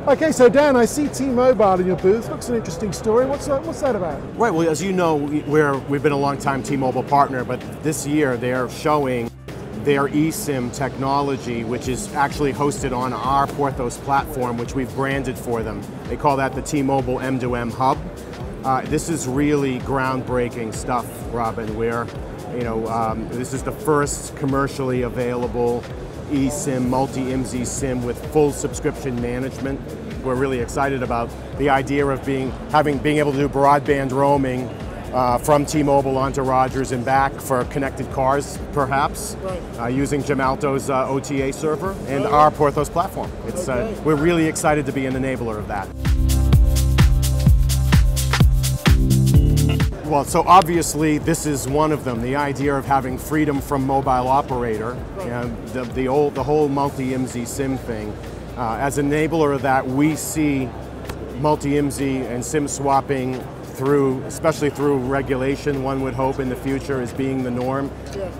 Okay, so Dan, I see T-Mobile in your booth. Looks an interesting story. What's that about? Right, well, as you know, we've been a long-time T-Mobile partner, but this year they're showing their eSIM technology, which is actually hosted on our Porthos platform, which we've branded for them. They call that the T-Mobile M2M Hub. This is really groundbreaking stuff, Robin, where this is the first commercially available eSIM, multi-IMSI SIM with full subscription management. We're really excited about the idea of being able to do broadband roaming from T-Mobile onto Rogers and back for connected cars, perhaps, using Gemalto's OTA server and our Porthos platform. We're really excited to be an enabler of that. Well, so obviously this is one of them, the idea of having freedom from mobile operator, and the whole multi-IMSI SIM thing. As an enabler of that, we see multi-IMSI and SIM swapping especially through regulation, one would hope in the future, as being the norm.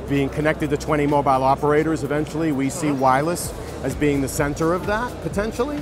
Being connected to 20 mobile operators eventually, we see Wyless as being the center of that, potentially.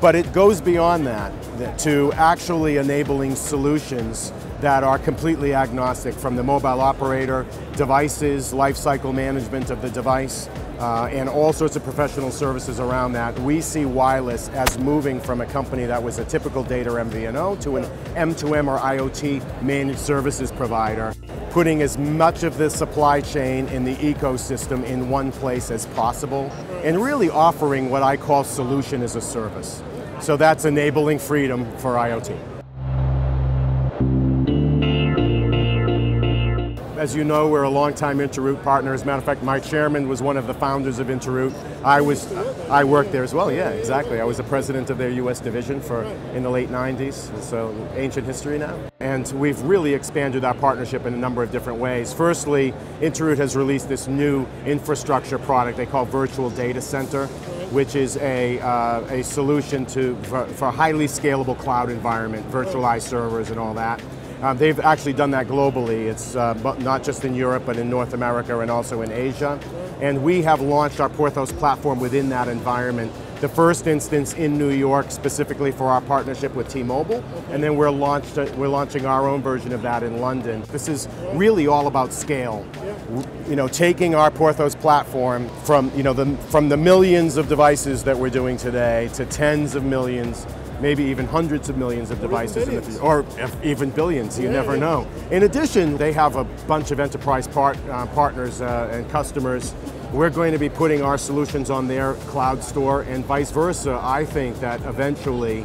But it goes beyond that to actually enabling solutions that are completely agnostic from the mobile operator, devices, lifecycle management of the device, and all sorts of professional services around that. We see Wyless as moving from a company that was a typical data MVNO to an M2M or IoT managed services provider, putting as much of the supply chain in the ecosystem in one place as possible, and really offering what I call solution as a service. So that's enabling freedom for IoT. As you know, we're a longtime Interoute partner. As a matter of fact, my chairman was one of the founders of Interoute. I worked there as well, yeah, exactly. I was the president of their US division in the late 90s, so ancient history now. And we've really expanded our partnership in a number of different ways. Firstly, Interoute has released this new infrastructure product they call Virtual Data Center, which is a solution for highly scalable cloud environment, virtualized servers and all that. They've actually done that globally. It's not just in Europe, but in North America and also in Asia. And we have launched our Porthos platform within that environment. The first instance in New York, specifically for our partnership with T-Mobile, and then we're launching our own version of that in London. This is really all about scale. Taking our Porthos platform from the millions of devices that we're doing today to tens of millions, maybe even hundreds of millions of devices, or even billions, you never know. In addition, they have a bunch of enterprise partners and customers. We're going to be putting our solutions on their cloud store, and vice versa. I think that eventually,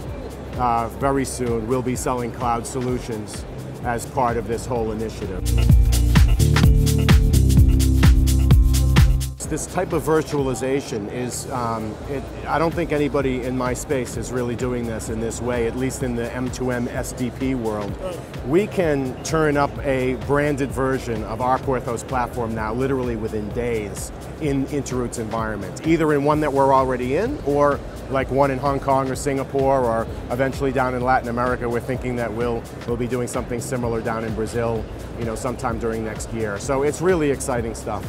very soon, we'll be selling cloud solutions as part of this whole initiative. This type of virtualization is, I don't think anybody in my space is really doing this in this way, at least in the M2M SDP world. We can turn up a branded version of our Porthos platform now, literally within days, in Interoute's environment, either in one that we're already in, or like one in Hong Kong or Singapore, or eventually down in Latin America. We're thinking that we'll be doing something similar down in Brazil, sometime during next year. So it's really exciting stuff.